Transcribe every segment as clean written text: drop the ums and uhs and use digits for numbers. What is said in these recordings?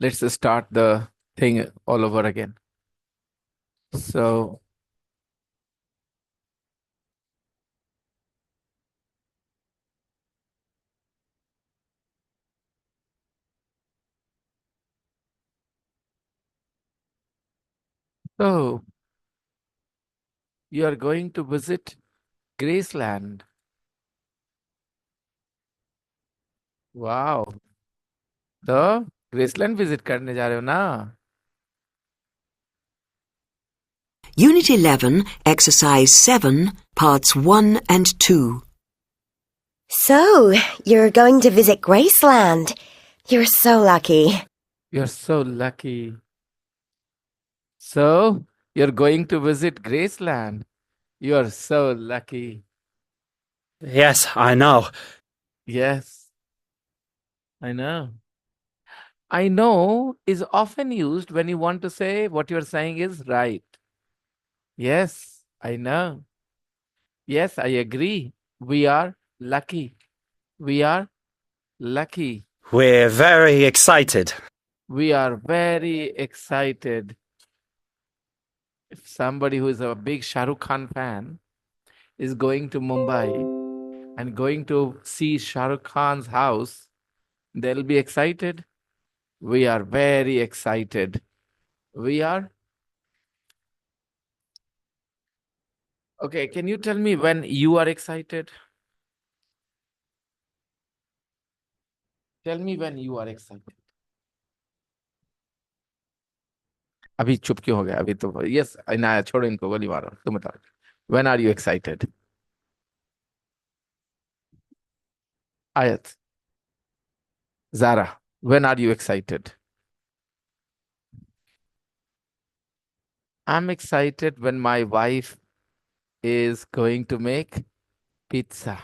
let's start the thing all over again. So, so you are going to visit Graceland. Wow. तो grassland visit करने जा रहे हो ना? Unit 11, Exercise 7, Parts 1 and 2. So, you're going to visit Graceland. You're so lucky. You're so lucky. So, you're going to visit Graceland. You're so lucky. Yes, I know. Yes, I know. I know is often used when you want to say what you're saying is right. Yes, I know. Yes, I agree. We are lucky. We are lucky. We're very excited. We are very excited. If somebody who is a big Shah Rukh Khan fan is going to Mumbai and going to see Shah Rukh Khan's house, they'll be excited. We are very excited. We are. Okay, can you tell me when you are excited? Tell me when you are excited. अभी चुप क्यों हो गया? अभी तो yes Inaya छोड़ो इनको, गोली मारो, तुम बताओ. When are you excited? Ayat. Zara, when are you excited? I'm excited when my wife is going to make pizza.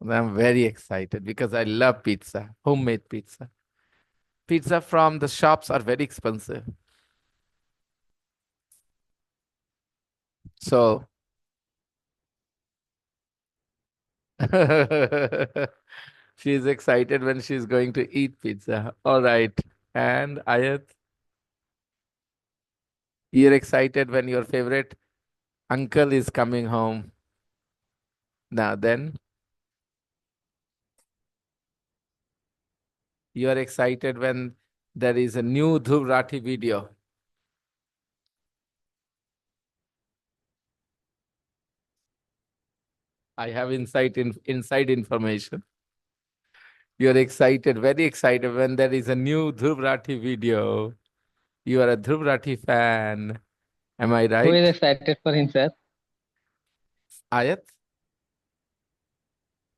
I'm very excited because I love pizza, homemade pizza. Pizza from the shops are very expensive. So, she's excited when she's going to eat pizza. All right. And Ayat, you're excited when your favorite uncle is coming home. Now then, you are excited when there is a new Dhruv Rathi video. I have inside information. You're excited, very excited when there is a new Dhruv Rathi video. You are a Dhruv Rathi fan. Am I Who is right? excited for himself? Ayat?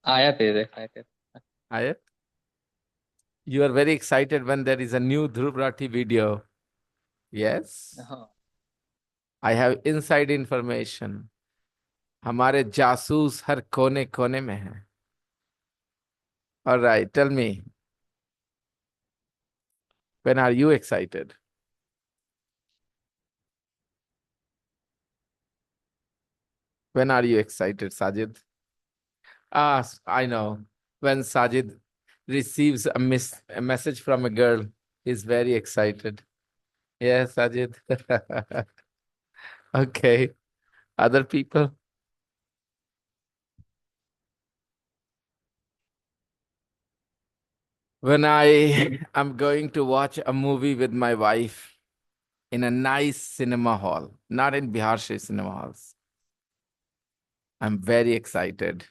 Ayat is excited. Ayat? You are very excited when there is a new Dhruv Rathi video. Yes? Uh-huh. I have inside information. हमारे जासूस हर कोने कोने में हैं. All right, tell me. When are you excited? When are you excited, Sajid? Ah, I know. When Sajid receives a message from a girl, he's very excited. Yes, Sajid. Okay. Other people? When I am going to watch a movie with my wife in a nice cinema hall, not in Biharshi cinema halls. I'm very excited.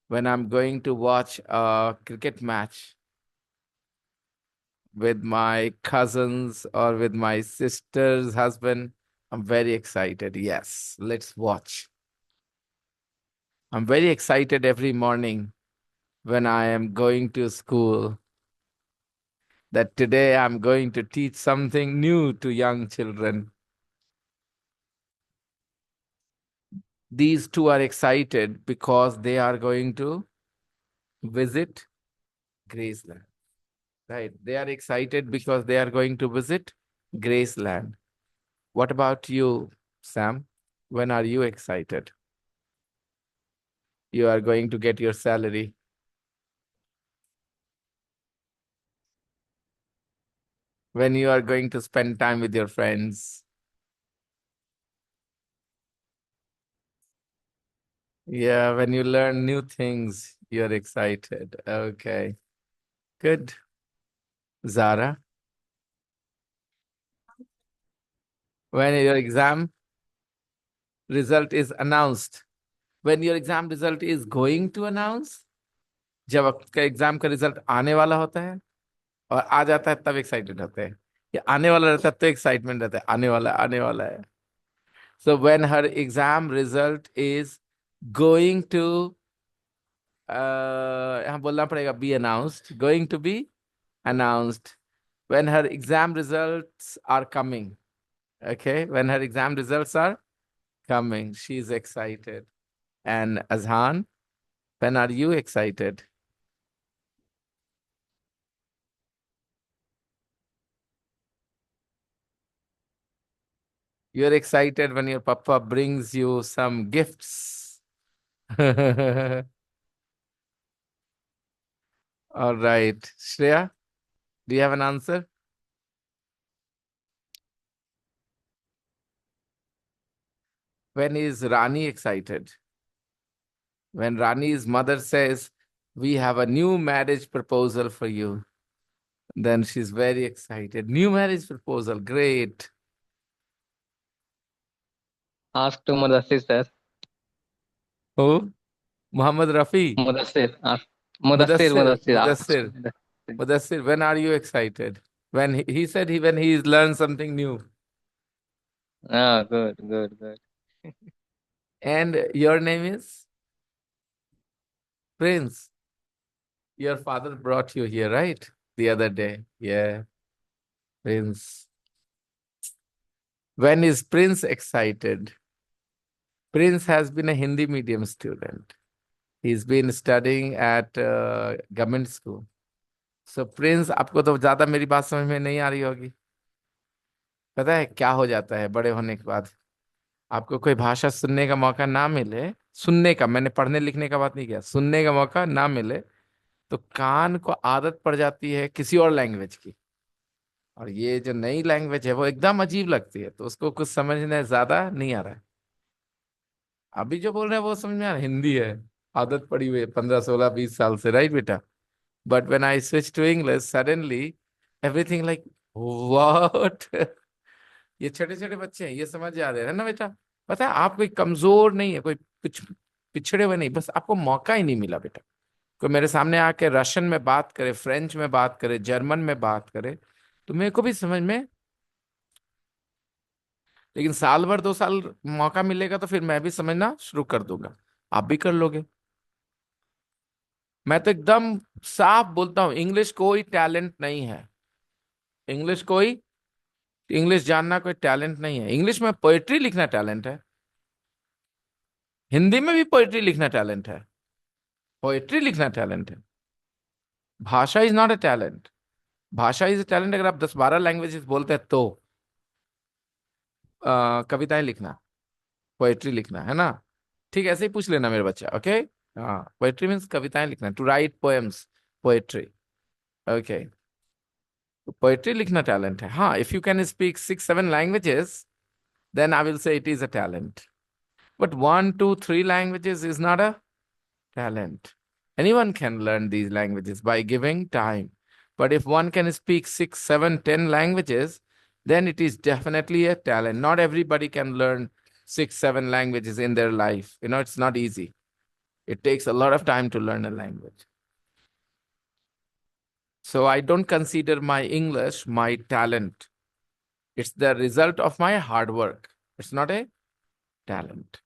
When I'm going to watch a cricket match with my cousins or with my sister's husband, I'm very excited. Yes, let's watch. I'm very excited every morning when I am going to school that today I'm going to teach something new to young children. These two are excited because they are going to visit Graceland. Right? They are excited because they are going to visit Graceland. What about you, Sam? When are you excited? You are going to get your salary. when you are going to spend time with your friends. Yeah, when you learn new things, you're excited. Okay, good. Zara, when your exam result is announced, when your exam result is going to announce, जब आपका exam का result आने वाला होता है और आ जाता है तब एक्साइटेड होते हैं, ये आने वाला रहता है तो एक्साइटमेंट रहता है, आने वाला है. So when her exam result is going to यहाँ बोलना पड़ेगा be announced, going to be announced. When her exam results are coming, okay, when her exam results are coming, she's excited. And Azhan, when are you excited? You're excited when your papa brings you some gifts. All right. Shreya, do you have an answer? When is Rani excited? When Rani's mother says, "We have a new marriage proposal for you," then she's very excited. New marriage proposal, great. Ask to Mudassir, sir. Who? Muhammad Rafi. Mudassir. Ask. Mudassir. Ask Mudassir. Mudassir, when are you excited? When he said when he's learned something new. Ah, good, good, good. And your name is Prince. Your father brought you here, right? The other day. Yeah, Prince. When is Prince excited? Prince has been a Hindi medium student. He's been studying at government school. So Prince, आपको तो ज्यादा मेरी बात समझ में नहीं आ रही होगी. पता है क्या हो जाता है बड़े होने के बाद? आपको कोई भाषा सुनने का मौका ना मिले, सुनने का, मैंने पढ़ने लिखने का बात नहीं किया, सुनने का मौका ना मिले, तो कान को आदत पड़ जाती है किसी और लैंग्वेज की. और ये जो नई लैंग्वेज है वो एकदम अजीब लगती है, तो उसको कुछ समझने ज्यादा नहीं आ रहा है. अभी जो बोल रहे हैं वो समझ में आ रहा है, हिंदी है, आदत पड़ी हुई है 15 16 20 साल से, राइट बेटा? But when I switch to English suddenly everything like what. ये छोटे छोटे बच्चे हैं, ये समझ जा रहे हैं ना बेटा? पता है आप कोई कमजोर नहीं है, कोई पिछड़े हुए नहीं, बस आपको मौका ही नहीं मिला बेटा. कोई मेरे सामने आके रशियन में बात करे, फ्रेंच में बात करे, जर्मन में बात करे, तो मेरे को भी समझ में, लेकिन साल भर 2 साल मौका मिलेगा तो फिर मैं भी समझना शुरू कर दूंगा, आप भी कर लोगे. मैं तो एकदम साफ बोलता हूं, इंग्लिश कोई टैलेंट नहीं है. इंग्लिश कोई, इंग्लिश जानना कोई टैलेंट नहीं है. इंग्लिश में पोएट्री लिखना टैलेंट है, हिंदी में भी पोएट्री लिखना टैलेंट है, पोएट्री लिखना टैलेंट है. भाषा इज नॉट अ टैलेंट. भाषा इज अ टैलेंट अगर आप 10 12 लैंग्वेजेस बोलते हैं तो. कविताएं लिखना, पोएट्री लिखना है ना? ठीक, ऐसे ही पूछ लेना मेरे बच्चा. ओके, हाँ, पोएट्री मीन्स कविताएं लिखना, to write poems, poetry. Okay, poetry लिखना टैलेंट है. हाँ, if you can speak 6 7 languages then I will say it is a talent. But 1 2 3 languages is not a talent. Anyone can learn these languages by giving time. But if one can speak 6 7 10 languages, then it is definitely a talent. Not everybody can learn 6 7 languages in their life. You know, it's not easy. It takes a lot of time to learn a language. So I don't consider my English my talent. It's the result of my hard work. It's not a talent.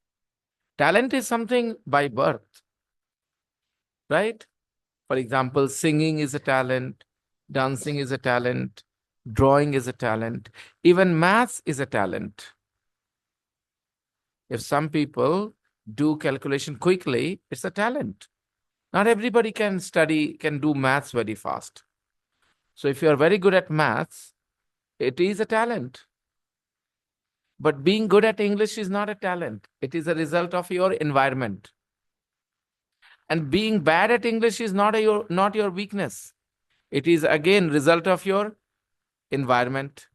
Talent is something by birth, right? For example, singing is a talent, dancing is a talent, drawing is a talent, even maths is a talent. If some people do calculation quickly, it's a talent. Not everybody can study, can do maths very fast. So if you are very good at maths, it is a talent. But being good at English is not a talent. It is a result of your environment. And being bad at English is not your weakness. It is again result of your environment.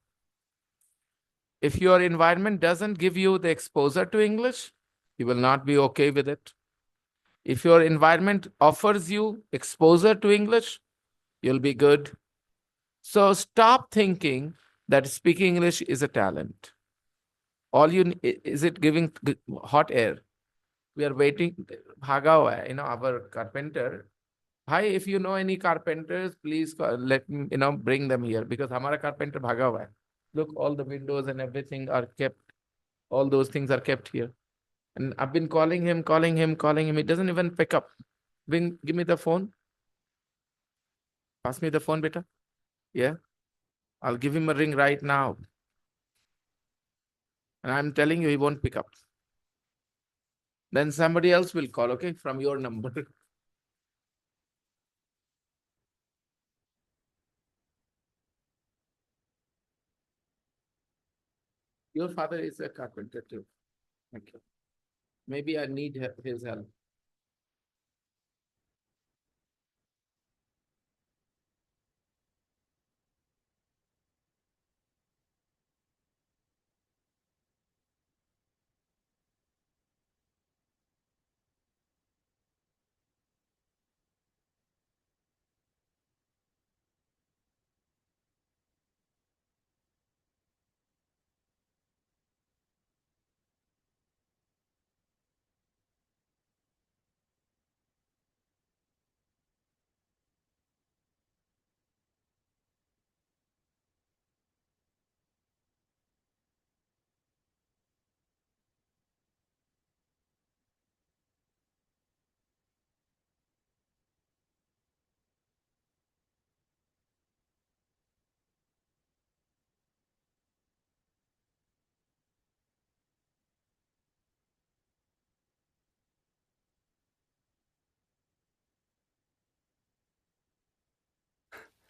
If your environment doesn't give you the exposure to English, you will not be okay with it. If your environment offers you exposure to English, you'll be good. So stop thinking that speaking English is a talent. All you is it giving hot air. We are waiting. Bhaga hua hai, our carpenter. Hi, if you know any carpenters, please let me, bring them here because hamara carpenter bhaga hua hai. Look, all the windows and everything are kept. All those things are kept here. And I've been calling him. He doesn't even pick up. Give me the phone. Pass me the phone, beta. Yeah. I'll give him a ring right now. And I'm telling you, he won't pick up. Then somebody else will call, okay, from your number. Your father is a carpenter too. Okay. Maybe I need his help.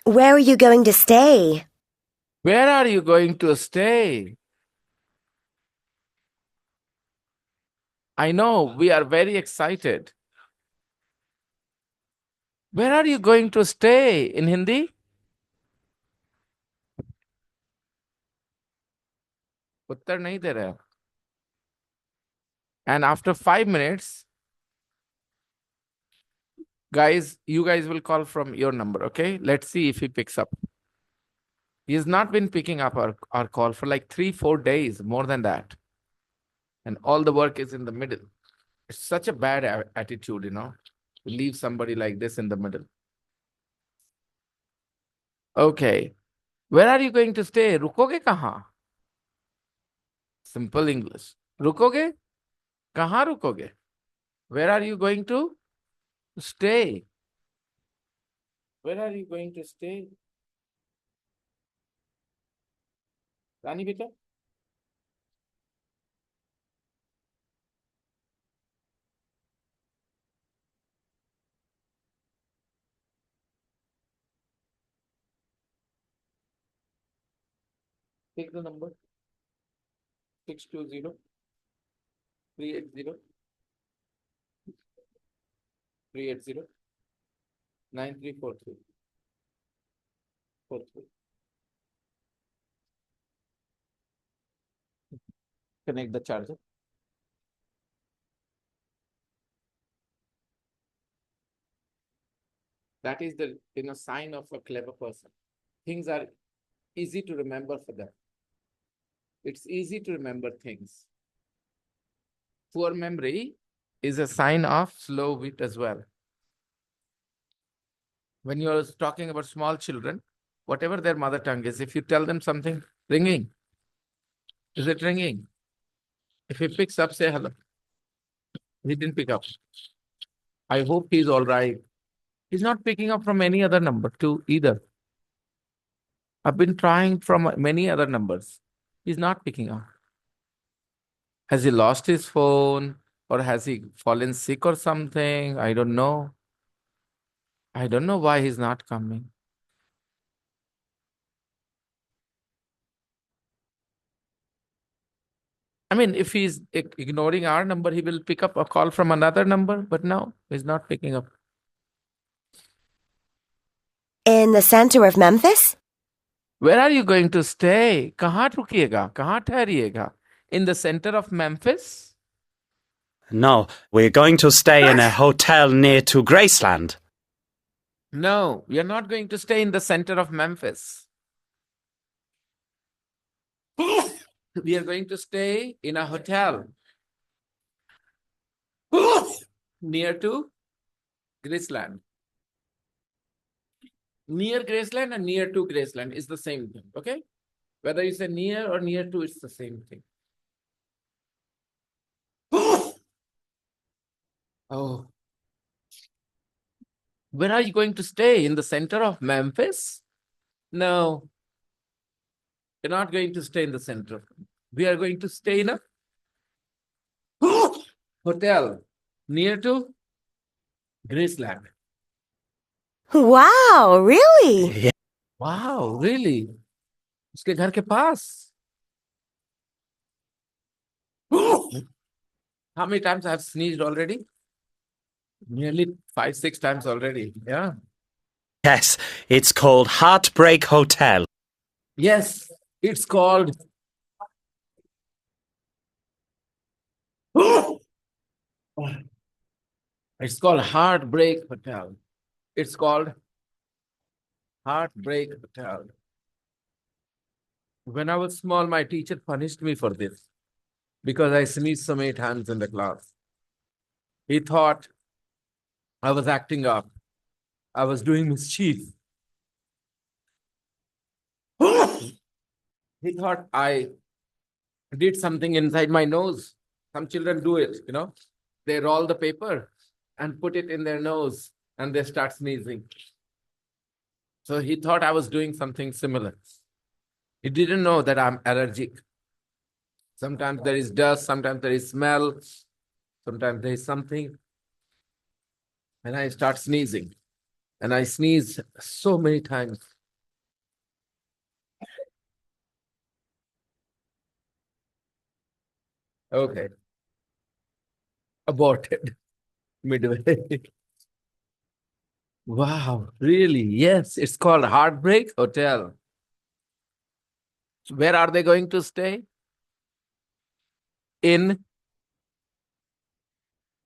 Where are you going to stay? Where are you going to stay? I know we are very excited. Where are you going to stay in Hindi? उत्तर नहीं दे रहे. And after 5 minutes, you guys will call from your number, okay? Let's see if he picks up. He has not been picking up our call for like 3-4 days, more than that. And all the work is in the middle. It's such a bad attitude, to leave somebody like this in the middle. Okay. Where are you going to stay? Rukoge kahan? Simple English. Rukoge? Kahan rukoge? Where are you going to stay? Where are you going to stay? Rani beta? Take the number 620 380 380 9343 43. Connect the charger. That is the sign of a clever person. Things are easy to remember for them. It's easy to remember things. Poor memory is a sign of slow wit as well. When you're talking about small children, whatever their mother tongue is, if you tell them something, ringing, is it ringing? If he picks up, say hello. He didn't pick up. I hope he's all right. He's not picking up from any other number too either. I've been trying from many other numbers. He's not picking up. Has he lost his phone or has he fallen sick or something? I don't know. I don't know why he's not coming. I mean, if he's ignoring our number, he will pick up a call from another number, but no, he's not picking up. In the center of Memphis? Where are you going to stay? कहाँ रुकिएगा? कहाँ ठहरिएगा? In the center of Memphis? No, we're going to stay in a hotel near to Graceland. No, we are not going to stay in the center of Memphis. We are going to stay in a hotel near to Graceland. Near Graceland and near to Graceland is the same thing, okay? Whether you say near or near to, it's the same thing. Oh. Where are you going to stay? In the center of Memphis? No. You're not going to stay in the center. We are going to stay in a hotel near to Graceland. Wow, really? Yeah. Wow, really? उसके घर के पास. How many times I have sneezed already? Nearly 5-6 times already. Yeah. Yes, it's called Heartbreak Hotel. Yes, it's called. It's called Heartbreak Hotel. It's called Heartbreak Hotel. When I was small, my teacher punished me for this because I sneezed so many times in the class. He thought I was acting up. I was doing mischief. He thought I did something inside my nose. Some children do it, you know. They roll the paper and put it in their nose and they start sneezing. So he thought I was doing something similar. He didn't know that I'm allergic. Sometimes there is dust, sometimes there is smell, sometimes there is something. And I start sneezing. And I sneeze so many times. Okay. Aborted midway. Wow, really? Yes, it's called Heartbreak Hotel. So where are they going to stay? In,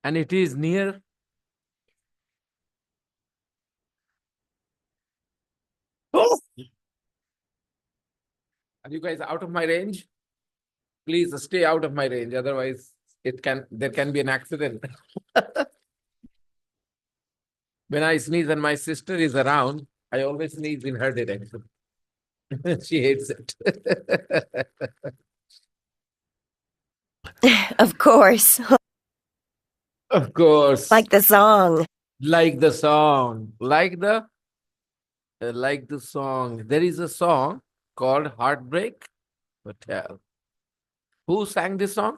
and it is near. Oh! Are you guys out of my range? Please stay out of my range, otherwise there can be an accident. When I sneeze and my sister is around, I always sneeze in her direction. She hates it. Of course. Of course. Like the song. Like the song. Like the song. There is a song called Heartbreak Hotel. Who sang this song?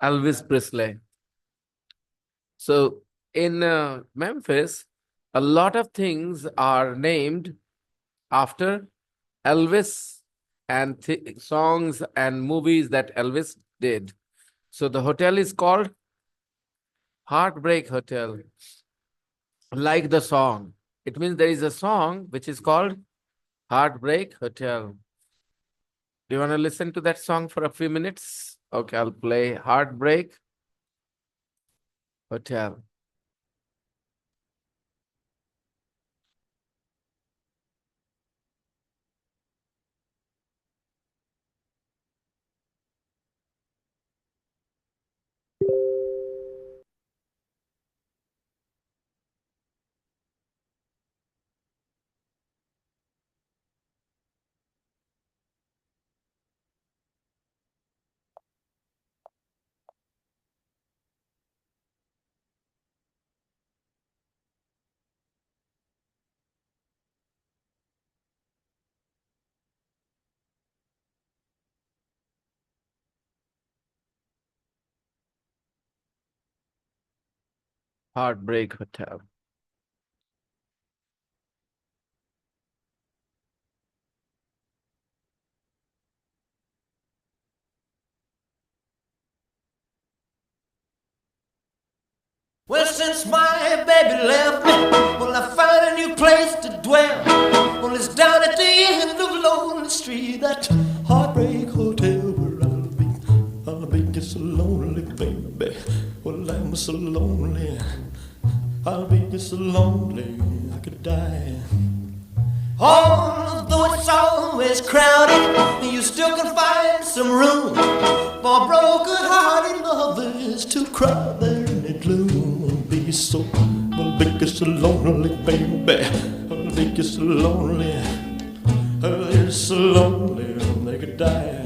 Elvis Presley. So in Memphis, a lot of things are named after Elvis and songs and movies that Elvis did. So the hotel is called Heartbreak Hotel. Like the song. It means there is a song which is called Heartbreak Hotel. Do you want to listen to that song for a few minutes? Okay, I'll play Heartbreak Hotel. Heartbreak Hotel. Well, since my baby left me, well, I found a new place to dwell. Well, it's down at the end that heartbreak hotel where I'll be just so lonely, baby. Well, I'm so lonely. I'll be just so lonely I could die. Although it's always crowded, you still can find some room for broken-hearted lovers to cry there in the gloom. I'll be so, I'll be just so lonely, baby. I'll be just so lonely. I'll be so lonely they could die.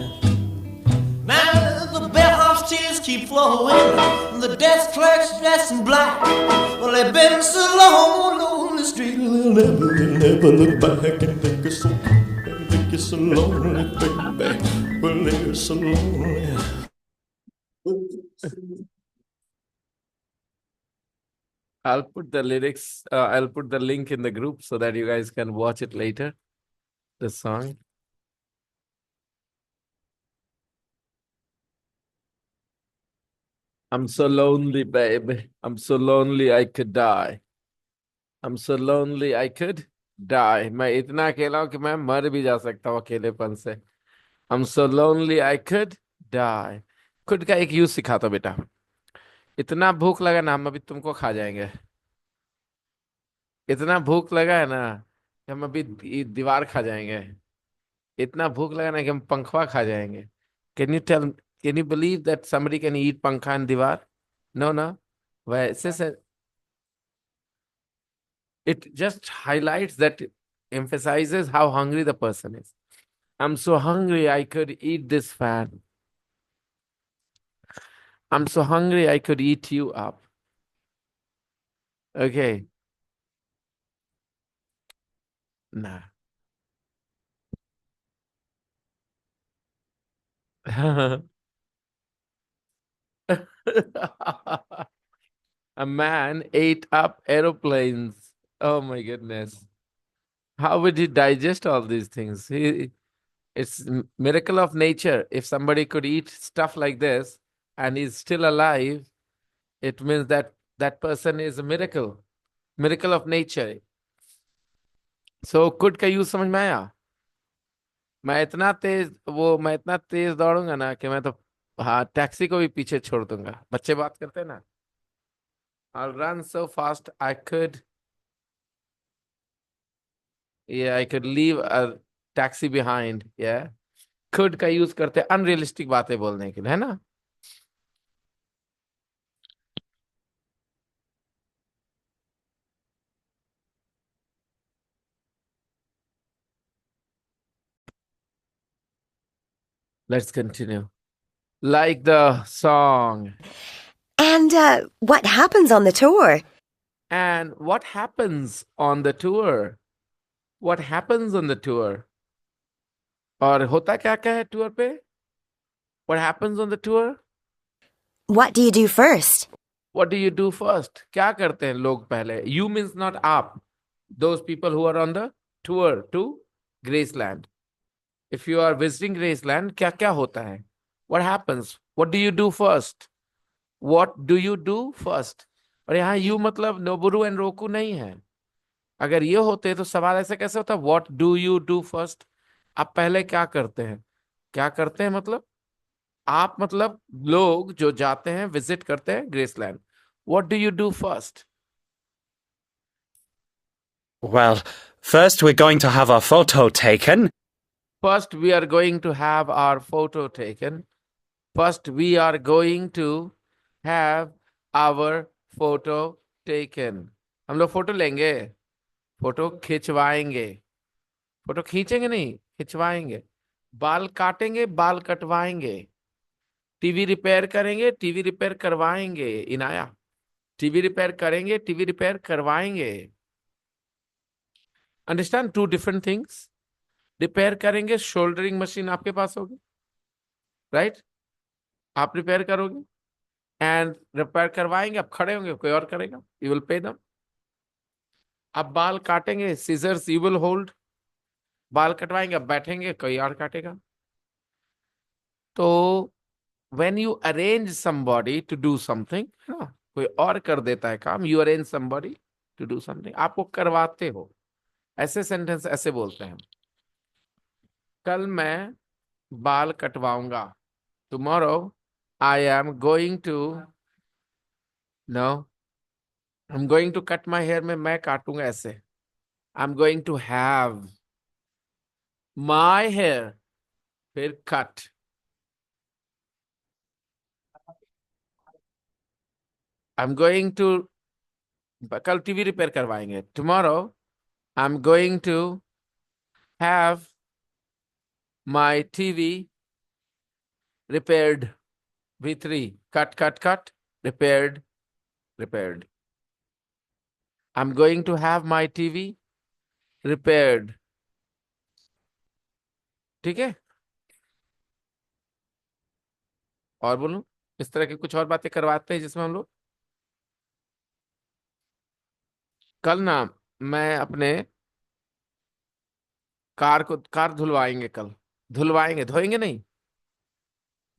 Now the bellhop's tears keep flowing, the desk clerk's dressed in black. Well, they've been so long on the street, they'll never look back and think it's so lonely, baby. Well, they're so lonely. I'll put the lyrics, I'll put the link in the group so that you guys can watch it later, the song. I'm so lonely, baby. I'm so lonely I could die. I'm so lonely I could die. मैं इतना अकेला हूं कि मैं मर भी जा सकता हूँ अकेलेपन से. I'm so lonely I could die. खुद का एक यूज सिखाता हूं बेटा. इतना भूख लगा ना, हम अभी तुमको खा जाएंगे. इतना भूख लगा है ना कि हम अभी दीवार खा जाएंगे. इतना भूख लगा ना कि हम पंखवा खा जाएंगे. Can you believe that somebody can eat पंखा and दीवार? No, no. वैसे से it just highlights that, emphasizes how hungry the person is. I'm so hungry I could eat this fan. I'm so hungry I could eat you up. Okay. Nah. A man ate up aeroplanes. Oh my goodness. How would he digest all these things? It's miracle of nature. If somebody could eat stuff like this and is still alive, it means that that person is a miracle. Miracle of nature. So could का use समझ में आया? मैं इतना तेज दौड़ूंगा ना कि मैं तो हाँ टैक्सी को भी पीछे छोड़ दूंगा. बच्चे बात करते हैं ना. I'll run so fast I could leave a taxi behind. Yeah. Could का यूज करते हैं अनरियलिस्टिक बातें बोलने के लिए, है ना. Let's continue. Like the song. And what happens on the tour? And what happens on the tour? What happens on the tour? और होता क्या क्या है टूर पे? What happens on the tour? What do you do first? What do you do first? क्या करते हैं लोग पहले? You means not आप. Those people who are on the tour to Graceland. If you are visiting Graceland, क्या क्या होता है? What happens? What do you do first? What do you do first? और यहाँ you मतलब Noboru and Roku नहीं है. अगर ये होते तो सवाल ऐसे कैसे होता? What do you do first? आप पहले क्या करते हैं? क्या करते हैं मतलब आप मतलब लोग जो जाते हैं विजिट करते हैं grassland. What do you do first? Well, first we're going to have our photo taken. First we are going to have our photo taken. First we are going to have our photo taken. हम लोग photo लेंगे, photo खिंचवाएंगे. Photo खींचेंगे नहीं, खिंचवाएंगे. बाल काटेंगे, बाल कटवाएंगे. TV repair करेंगे, टीवी रिपेयर करवाएंगे. इनाया टीवी रिपेयर करेंगे, टीवी रिपेयर करवाएंगे. Understand two different things. Repair करेंगे, शोल्डरिंग मशीन आपके पास होगी, राइट? आप रिपेयर करोगे एंड रिपेयर करवाएंगे. आप खड़े होंगे, कोई और करेगा. You will pay them. आप बाल काटेंगे, सीजर्स यू विल होल्ड. बाल कटवाएंगे, आप बैठेंगे, कोई और काटेगा. तो when you arrange somebody to do something, कोई और कर देता है काम. You arrange somebody to do something. आप वो करवाते हो. ऐसे सेंटेंस ऐसे बोलते हैं. कल मैं बाल कटवाऊंगा। Tomorrow I am going to, no, I'm going to cut my hair में मैं काटूंगा ऐसे। I'm going to have my hair, फिर cut। I'm going to, कल टीवी रिपेयर करवाएंगे। Tomorrow I'm going to have my TV repaired। V3, cut, repaired, repaired। I'm going to have my TV repaired। ठीक है, और बोलूं? इस तरह की कुछ और बातें करवाते हैं जिसमें हम लोग कल ना, मैं अपने कार धुलवाएंगे कल। धुलवाएंगे, धोएंगे नहीं।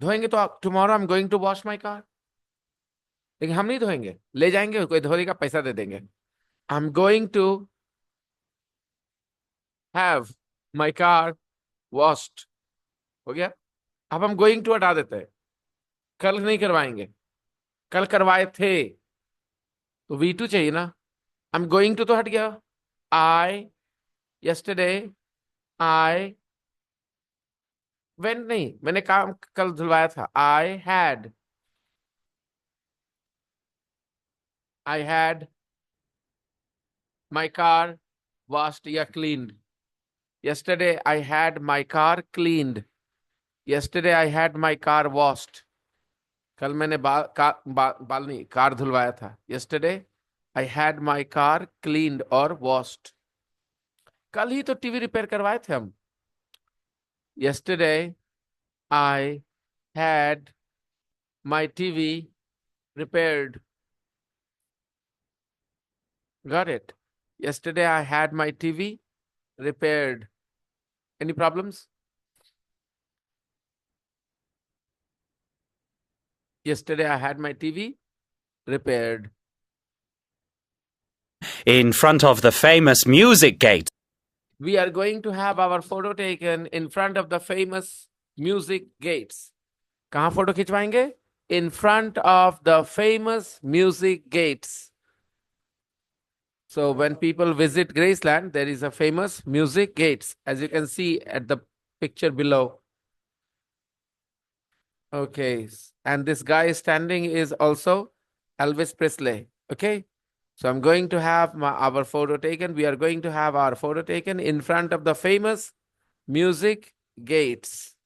धोएंगे तो आप, tomorrow I am going to wash my car. लेकिन हम नहीं धोएंगे, ले जाएंगे, कोई धोने का पैसा दे देंगे। I am going to have my car washed. हो गया। अब हम गोइंग टू हटा देते हैं, कल नहीं करवाएंगे। कल करवाए थे तो V2 चाहिए ना। आई एम गोइंग टू तो हट गया। आई यस्टरडे आई वेंट, नहीं, मैंने काम कल धुलवाया था। I had my car washed या cleaned. Yesterday I had my car cleaned. Yesterday I had my car washed. कल मैंने बाल नहीं, कार धुलवाया था। Yesterday I had my car cleaned और washed. कल ही तो टीवी रिपेयर करवाए थे हम। Yesterday I had my TV repaired. Got it? Yesterday I had my TV repaired. Any problems? Yesterday I had my TV repaired. In front of the famous music gate. We are going to have our photo taken in front of the famous music gates. कहाँ photo खिंचवाएंगे? In front of the famous music gates. So when people visit Graceland, there is a famous music gates, as you can see at the picture below. Okay, and this guy standing is also Elvis Presley. Okay, so I'm going to have our photo taken. We are going to have our photo taken in front of the famous music gates.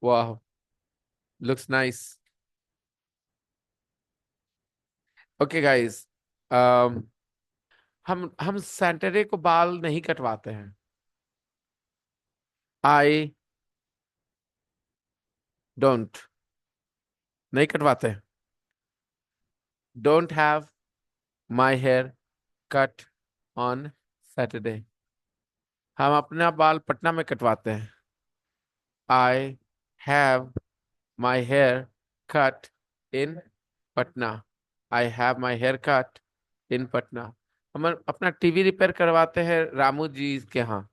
Wow, looks nice. Okay, guys, हम Saturday को बाल नहीं कटवाते हैं। I don't, नहीं कटवाते हैं। Don't have my hair cut on Saturday. हम अपना बाल पटना में कटवाते हैं। I have my hair cut in Patna. I have my hair cut in Patna. हम अपना टीवी रिपेयर करवाते हैं रामू जी के यहाँ।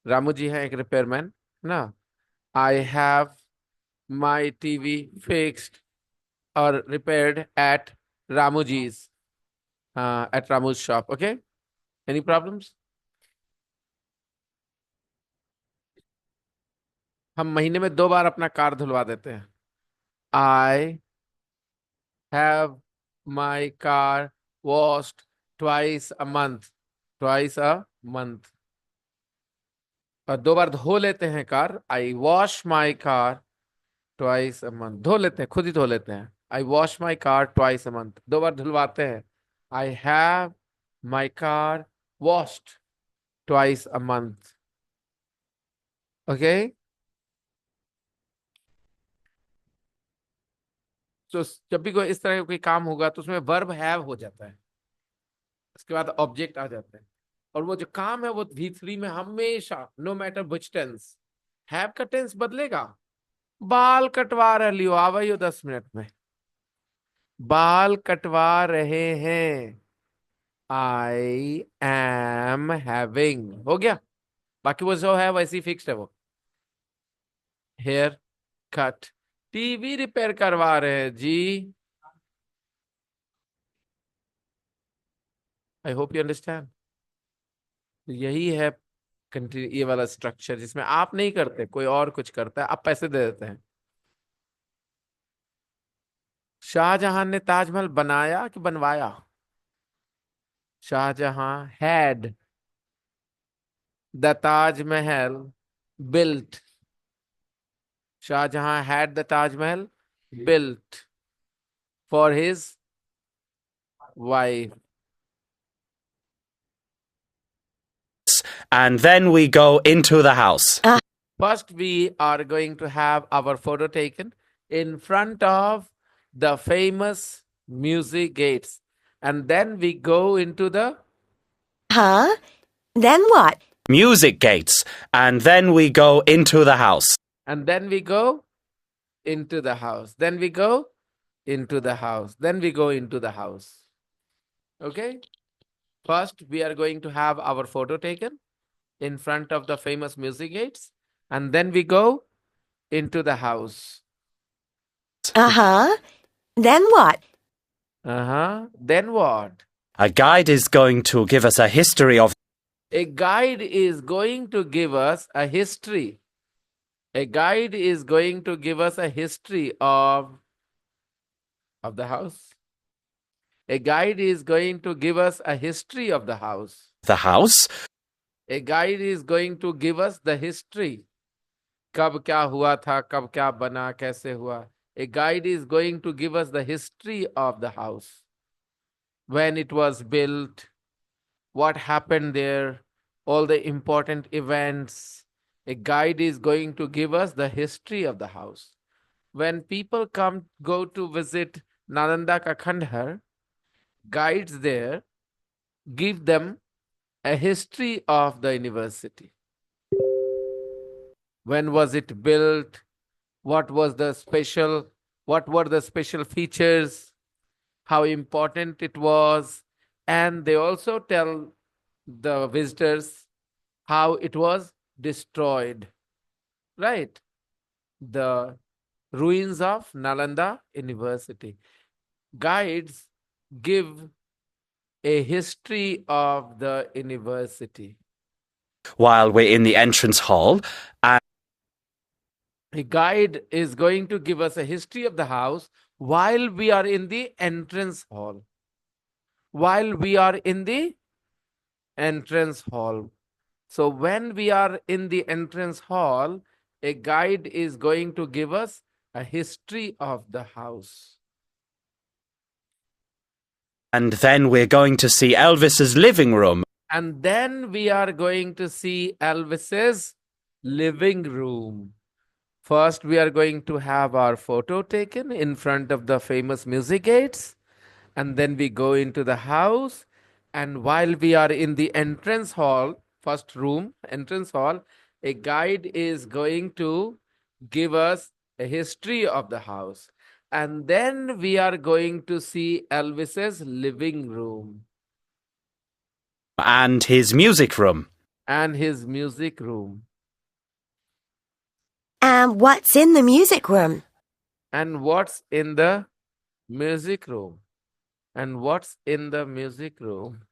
रामू जी हैं एक रिपेयरमैन ना। I have my TV fixed or repaired at Ramuji's, at Ramu's shop. Okay? Any problems? हम महीने में 2 बार अपना कार धुलवा देते हैं। I have my car washed twice a month. Twice a month. और 2 बार धो लेते हैं car. I wash my car twice a month. धो लेते हैं, खुद ही धो लेते हैं। I wash my car twice a month. 2 बार धुलवाते हैं। I have my car washed twice a month. Okay? तो जब भी कोई इस तरह का कोई काम होगा तो उसमें वर्ब हैव हो जाता है, उसके बाद ऑब्जेक्ट आ जाता है। और वो जो काम है वो V3 में हमेशा, no matter which tense, have का टेंस बदलेगा। बाल कटवा रह लियो, आवाइयो 10 मिनट में। बाल कटवा रहे हैं, I am having. हो गया? बाकी वो जो है वैसे ही फिक्स्ड है वो. Hair cut. टीवी रिपेयर करवा रहे हैं जी. I hope you understand. यही है ये वाला स्ट्रक्चर जिसमें आप नहीं करते, कोई और कुछ करता है, आप पैसे दे देते हैं. शाहजहां ने ताजमहल बनाया कि बनवाया? Shah Jahan had the Taj Mahal built. Shahjahan had the Taj Mahal built for his wife. And then we go into the house. First, we are going to have our photo taken in front of the famous music gates. And then we go into the. Huh? Then what? Music gates. And then we go into the house. And then we go into the house. Then we go into the house. Then we go into the house. Okay? First, we are going to have our photo taken in front of the famous music gates. And then we go into the house. Uh-huh. Then what? Then what? A guide is going to give us a history of. A guide is going to give us a history. A guide is going to give us a history of the house. A guide is going to give us a history of the house. The house? A guide is going to give us the history. कब क्या हुआ था, कब क्या बना, कैसे हुआ. A guide is going to give us the history of the house. When it was built, what happened there, all the important events. A guide is going to give us the history of the house. When people go to visit Nalanda ka Khandhar, guides there give them a history of the university. When was it built? What were the special features? How important it was? And they also tell the visitors how it was destroyed. Right? The ruins of Nalanda University. Guides give a history of the university. While we're in the entrance hall. And A guide is going to give us a history of the house while we are in the entrance hall. While we are in the entrance hall. So when we are in the entrance hall, a guide is going to give us a history of the house. And then we're going to see Elvis's living room. And then we are going to see Elvis's living room. First, we are going to have our photo taken in front of the famous music gates. And then we go into the house. And while we are in the entrance hall, first room, entrance hall, a guide is going to give us a history of the house. And then we are going to see Elvis's living room. And his music room. And his music room. And what's in the music room? And what's in the music room? And what's in the music room?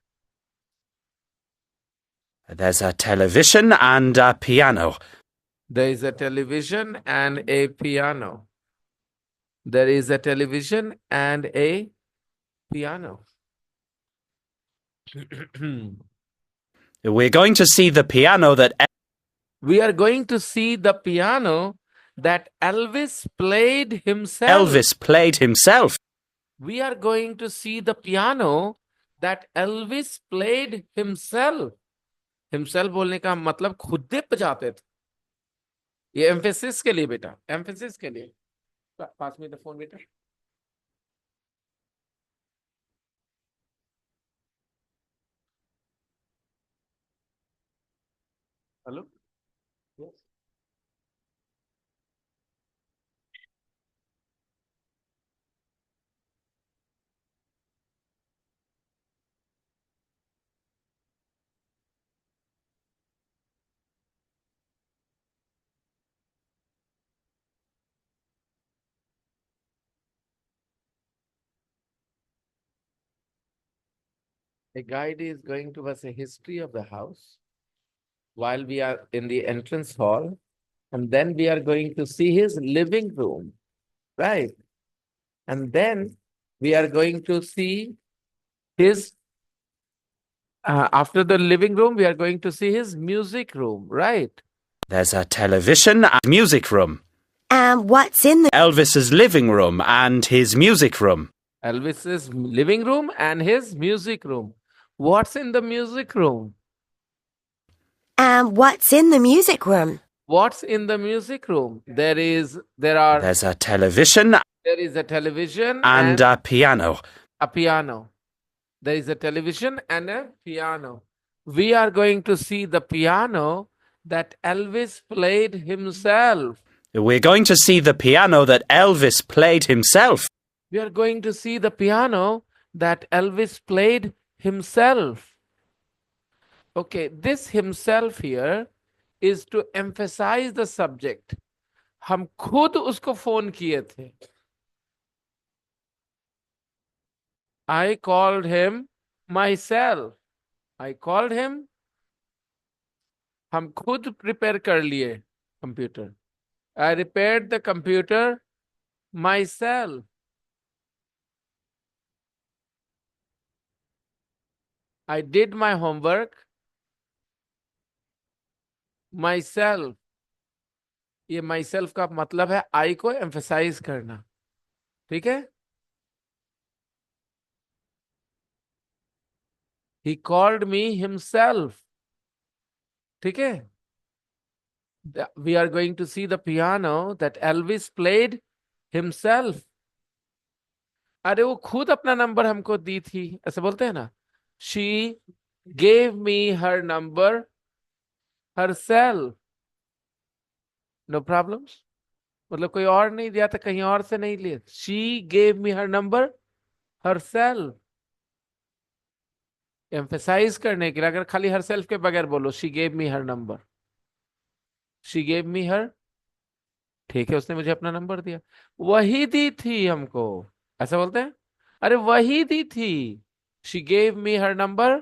There's a television and a piano. There is a television and a piano. There is a television and a piano. We're going to see the piano that We are going to see the piano that Elvis played himself. Elvis played himself. We are going to see the piano that Elvis played himself. Himself बोलने का मतलब खुद ही बजाते थे. ये emphasis के लिए बेटा, एम्फेसिस के लिए. पास में द फोन बेटा. Hello. Yes. A guide is going to give us a history of the house while we are in the entrance hall, and then we are going to see his living room, right? And then we are going to see his, after the living room, we are going to see his music room, right? There's a television and music room. And what's in the Elvis's living room and his music room. Elvis's living room and his music room. What's in the music room? And what's in the music room? What's in the music room? There is There's a television a television and a piano. a piano. There is a television and a piano. We are going to see the piano that Elvis played himself. We're going to see the piano that Elvis played himself. We are going to see the piano that Elvis played himself. Okay, this himself here is to emphasize the subject. हम खुद उसको phone किए थे. I called him myself. I called him. हम खुद prepare कर लिए computer. I repaired the computer myself. I did my homework myself. ये myself का मतलब है I को emphasize करना. ठीक है? He called me himself. ठीक है? We are going to see the piano that Elvis played himself. अरे वो खुद अपना नंबर हमको दी थी, ऐसे बोलते हैं ना. She gave me her number herself. No problems? मतलब कोई और नहीं दिया था, कहीं और से नहीं लिया. She gave me her number herself. Emphasize करने के लिए अगर खाली herself के बगैर बोलो she gave me her number. She gave me her. ठीक है, उसने मुझे अपना नंबर दिया. वही दी थी हमको, ऐसा बोलते हैं. अरे वही दी थी. She gave me her number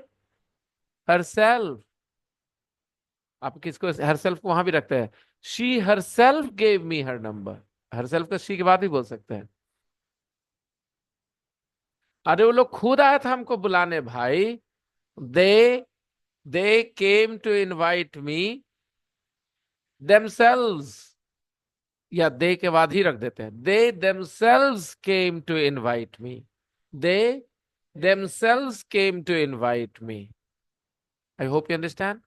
herself. आप किसको herself को वहां भी रखते हैं. She herself gave me her number. herself का she के बाद भी बोल सकते हैं. अरे वो लोग खुद आया था हमको बुलाने भाई. They came to invite me themselves. या they के बाद ही रख देते हैं. They themselves came to invite me. They themselves came to invite me. I hope you understand.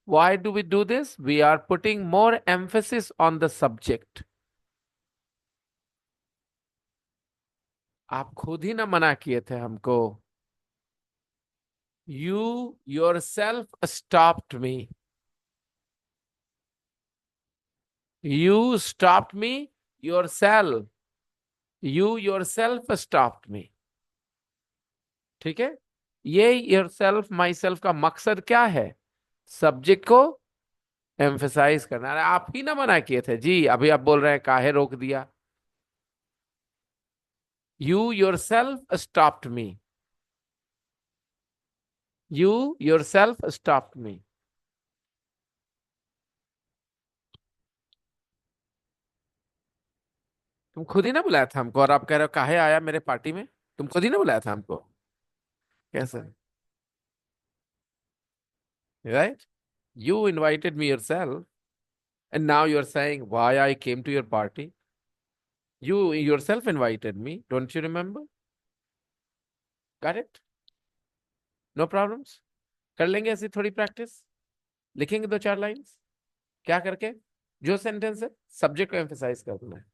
Why do we do this? We are putting more emphasis on the subject. आप खुद ही ना मना किए थे हमको. You yourself stopped me. You stopped me yourself. You yourself stopped me. ठीक है. ये yourself myself का मकसद क्या है? सब्जेक्ट को एम्फेसाइज करना. अरे आप ही ना मना किए थे जी, अभी आप बोल रहे हैं काहे रोक दिया. You yourself stopped me. You yourself stopped me. तुम खुद ही ना बुलाया था हमको और आप कह रहे हो काहे आया मेरे पार्टी में. तुम खुद ही ना बुलाया था हमको. कैसे? Right? You invited me yourself, and now you're saying why I came to your party. You yourself invited me. Don't you remember? Got it? No problems? कर लेंगे ऐसी थोड़ी प्रैक्टिस. लिखेंगे 2-4 लाइंस. क्या करके? जो सेंटेंस है सब्जेक्ट को एम्फेसाइज करना है.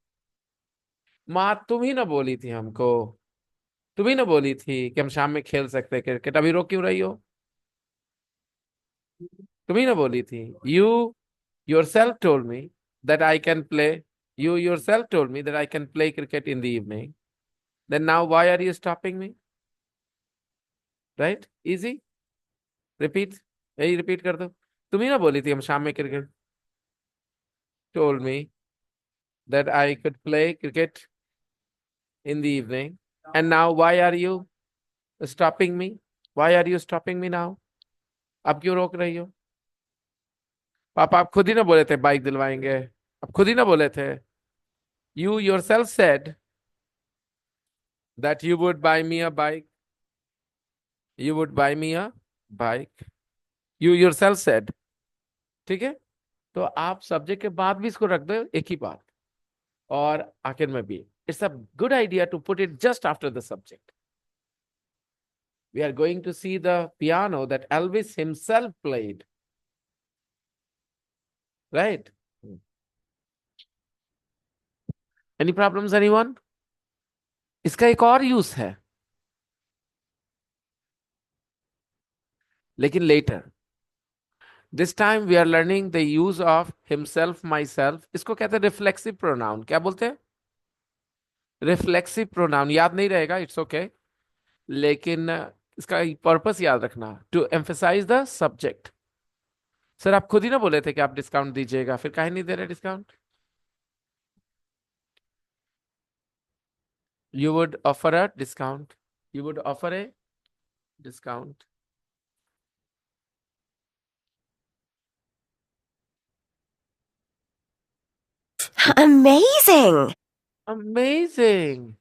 माँ तुम ही ना बोली थी हमको, तुम ही ना बोली थी कि हम शाम में खेल सकते हैं क्रिकेट. अभी रोक क्यों रही हो? तुम ही ना बोली थी. You yourself told me that I can play. You yourself told me that I can play cricket in the evening. Then now why are you stopping me? Right? Easy? Repeat. यही repeat कर दो. तुम ही ना बोली थी हम शाम में cricket. Told me that I could play cricket in the evening. And now why are you stopping me? Why are you stopping me now? अब क्यों रोक रही हो? पापा आप खुद ही ना बोले थे बाइक दिलवाएंगे, आप खुद ही ना बोले थे. You yourself said that you would buy me a bike. You would buy me a bike. You yourself said. ठीक है, तो आप सब्जेक्ट के बाद भी इसको रख दो एक ही बात, और आखिर में भी. It's a good idea to put it just after the subject. We are going to see the piano that Elvis himself played. Right? Any problems, anyone? इसका एक और यूज है, लेकिन later. This time we are learning the use of himself, myself. इसको कहते हैं reflexive pronoun. क्या बोलते हैं? Reflexive pronoun. याद नहीं रहेगा, it's okay. लेकिन इसका पर्पस याद रखना, to emphasize the subject. Sir आप खुद ही ना बोले थे कि आप डिस्काउंट दीजिएगा, फिर काहे नहीं दे रहे discount? You would offer a discount. You would offer a discount. Amazing! Amazing.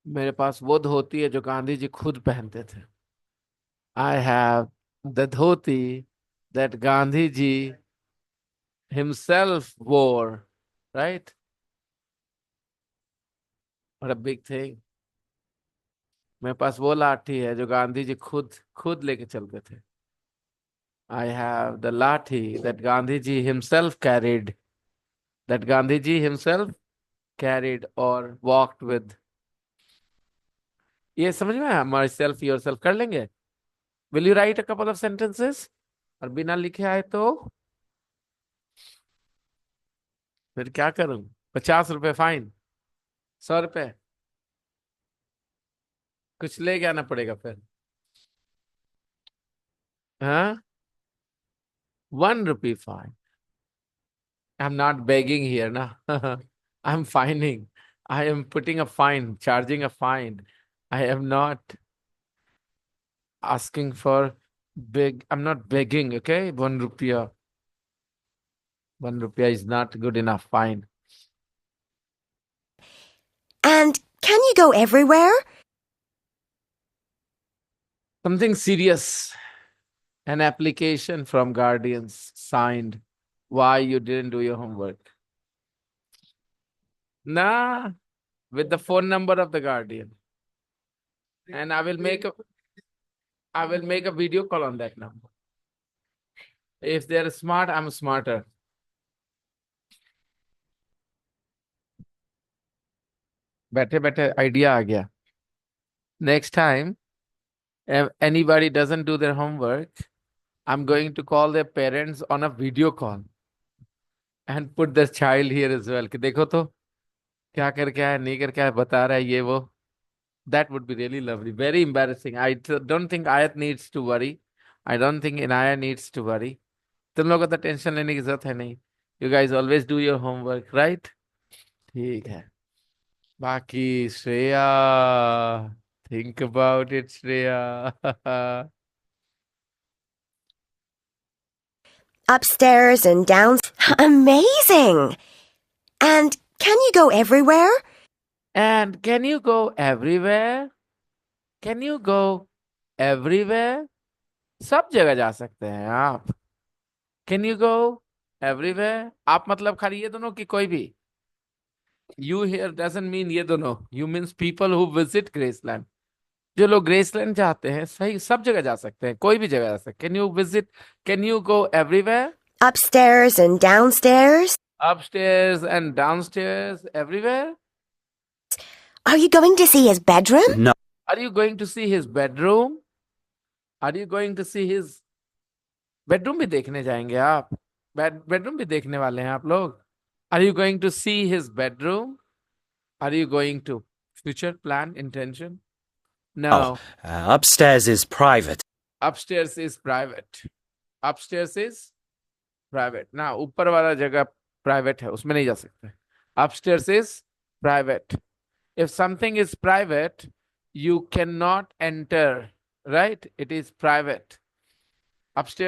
मेरे पास वो धोती है जो गांधी जी खुद पहनते थे. I have the dhoti that Gandhi ji himself wore, right? What a big thing. मेरे पास वो लाठी है जो गांधी जी खुद लेके चलते थे. I have the lathi that Gandhi ji himself carried, that Gandhi ji himself carried or walked with. ये समझ में आया? Myself, yourself कर लेंगे. Will you write a couple of sentences? और बिना लिखे आए तो फिर क्या करूं? 50 रुपए फाइन, 100 रुपए, कुछ ले के आना पड़ेगा फिर. हाँ, 1 rupee fine. I'm not begging here, na. I'm fining. I am putting a fine, charging a fine. I am not asking for I'm not begging, okay? 1 rupiah. 1 rupiah is not good enough fine. And can you go everywhere? Something serious. An application from guardians signed. Why you didn't do your homework? Nah, with the phone number of the guardian. And I will make a video call on that number. If they're smart, I'm smarter. बैठे बैठे idea आ गया. Next time, if anybody doesn't do their homework, I'm going to call their parents on a video call and put their child here as well. कि देखो तो क्या करके आया, नहीं करके आया, बता रहा है ये वो. That would be really lovely. Very embarrassing. I don't think Ayat needs to worry. I don't think Inaya needs to worry. तुम लोगों को तो टेंशन लेने की जरूरत है नहीं. You guys always do your homework, right? ठीक है. बाकी Shreya, think about it, Shreya. Upstairs and down. Amazing! And can you go everywhere? And can you go everywhere? Can you go everywhere? सब जगह जा सकते हैं आप. Can you go everywhere? आप मतलब खाली ये दोनों की कोई भी. You here doesn't mean ये दोनों. You means people who visit Graceland. जो लोग ग्रेसलैंड जाते हैं सही सब जगह जा सकते हैं, कोई भी जगह जा सकते हैं. Can you go everywhere? Upstairs and downstairs? Upstairs and downstairs, everywhere? Are you going to see his bedroom? No. Are you going to see his bedroom? Are you going to see his bedroom भी देखने जाएंगे आप? Bedroom भी देखने वाले हैं आप लोग? Are you going to see his bedroom? Are you going to? Future plan, intention? No. Upstairs is private. Upstairs is private. Upstairs is private. Now, ऊपर वाला जगह private है, उसमें नहीं जा सकते. Upstairs is private. If something is private, you cannot enter, right? It is private. Upstairs